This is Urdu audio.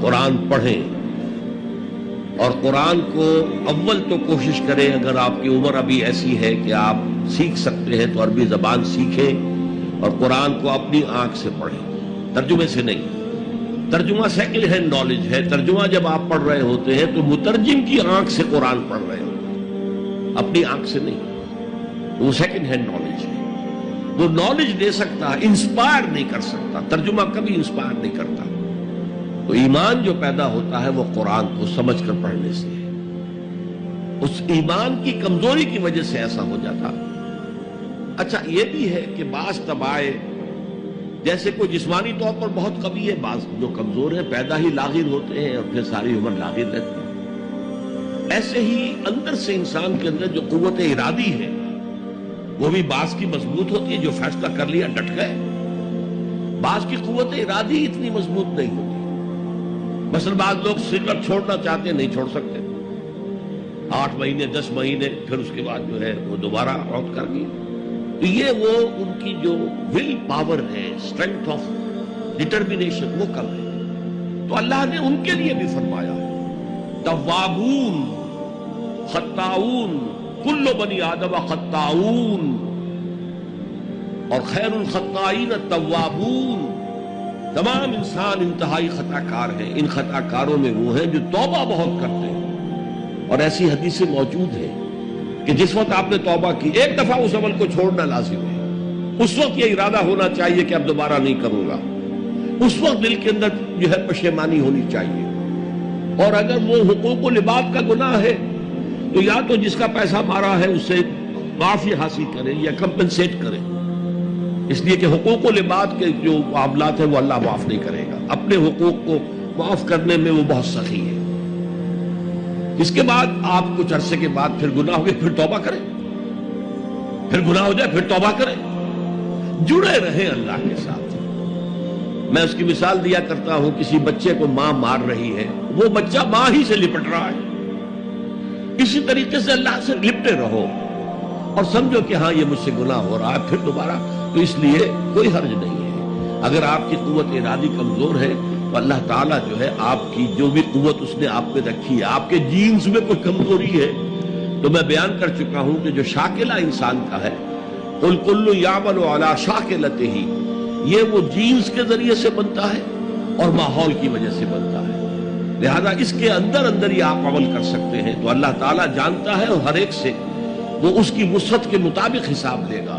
قرآن پڑھیں، اور قرآن کو اول تو کوشش کریں، اگر آپ کی عمر ابھی ایسی ہے کہ آپ سیکھ سکتے ہیں تو عربی زبان سیکھیں اور قرآن کو اپنی آنکھ سے پڑھیں، ترجمے سے نہیں۔ ترجمہ سیکنڈ ہینڈ نالج ہے، ترجمہ جب آپ پڑھ رہے ہوتے ہیں تو مترجم کی آنکھ سے قرآن پڑھ رہے ہوتے ہیں، اپنی آنکھ سے نہیں، وہ سیکنڈ ہینڈ نالج ہے۔ وہ نالج دے سکتا ہے، انسپائر نہیں کر سکتا، ترجمہ کبھی انسپائر نہیں کرتا۔ تو ایمان جو پیدا ہوتا ہے وہ قرآن کو سمجھ کر پڑھنے سے ہے۔ اس ایمان کی کمزوری کی وجہ سے ایسا ہو جاتا۔ اچھا یہ بھی ہے کہ بعض طبائع جیسے کوئی جسمانی طور پر بہت قوی ہے، بعض جو کمزور ہیں پیدا ہی لاغر ہوتے ہیں اور پھر ساری عمر لاغر رہتے ہیں۔ ایسے ہی اندر سے انسان کے اندر جو قوت ارادی ہے وہ بھی بعض کی مضبوط ہوتی ہے، جو فیصلہ کر لیا ڈٹ گئے۔ بعض کی قوت ارادی اتنی مضبوط نہیں ہوتی۔ مثلا بعض لوگ سگریٹ چھوڑنا چاہتے ہیں، نہیں چھوڑ سکتے، 8 مہینے 10 مہینے، پھر اس کے بعد جو ہے وہ دوبارہ عود کر گئی۔ تو یہ وہ ان کی جو ول پاور ہے، اسٹرینتھ آف ڈٹرمینیشن، وہ کم ہے۔ تو اللہ نے ان کے لیے بھی فرمایا توابون خطاؤون کل بنی آدم خطاؤون، اور خیر الخطائین التوابون، تمام انسان انتہائی خطا کار ہیں، ان خطا کاروں میں وہ ہیں جو توبہ بہت کرتے ہیں۔ اور ایسی حدیثیں موجود ہیں کہ جس وقت آپ نے توبہ کی، ایک دفعہ اس عمل کو چھوڑنا لازم ہے، اس وقت یہ ارادہ ہونا چاہیے کہ اب دوبارہ نہیں کروں گا، اس وقت دل کے اندر جو ہے پشیمانی ہونی چاہیے۔ اور اگر وہ حقوق و لباد کا گناہ ہے تو یا تو جس کا پیسہ مارا ہے اس سے معافی حاصل کرے یا کمپنسیٹ کرے، اس لیے کہ حقوق و لباد کے جو معاملات ہیں وہ اللہ معاف نہیں کرے گا، اپنے حقوق کو معاف کرنے میں وہ بہت سخی ہے۔ اس کے بعد آپ کچھ عرصے کے بعد پھر گناہ ہوئے، پھر توبہ کریں، پھر گناہ ہو جائے پھر توبہ کریں، جڑے رہیں اللہ کے ساتھ۔ میں اس کی مثال دیا کرتا ہوں، کسی بچے کو ماں مار رہی ہے، وہ بچہ ماں ہی سے لپٹ رہا ہے، اسی طریقے سے اللہ سے لپٹے رہو اور سمجھو کہ ہاں یہ مجھ سے گناہ ہو رہا ہے، پھر دوبارہ، تو اس لیے کوئی حرج نہیں ہے۔ اگر آپ کی قوت ارادی کمزور ہے تو اللہ تعالیٰ جو ہے آپ کی جو بھی قوت اس نے آپ پہ رکھی ہے، آپ کے جینز میں کوئی کمزوری ہے تو میں بیان کر چکا ہوں کہ جو شاکلہ انسان کا ہے، قُلْ كُلٌّ يَعْمَلُ عَلَىٰ شَاكِلَتِهِ، یہ وہ جینز کے ذریعے سے بنتا ہے اور ماحول کی وجہ سے بنتا ہے، لہذا اس کے اندر اندر ہی آپ عمل کر سکتے ہیں۔ تو اللہ تعالیٰ جانتا ہے اور ہر ایک سے وہ اس کی وسعت کے مطابق حساب لے گا۔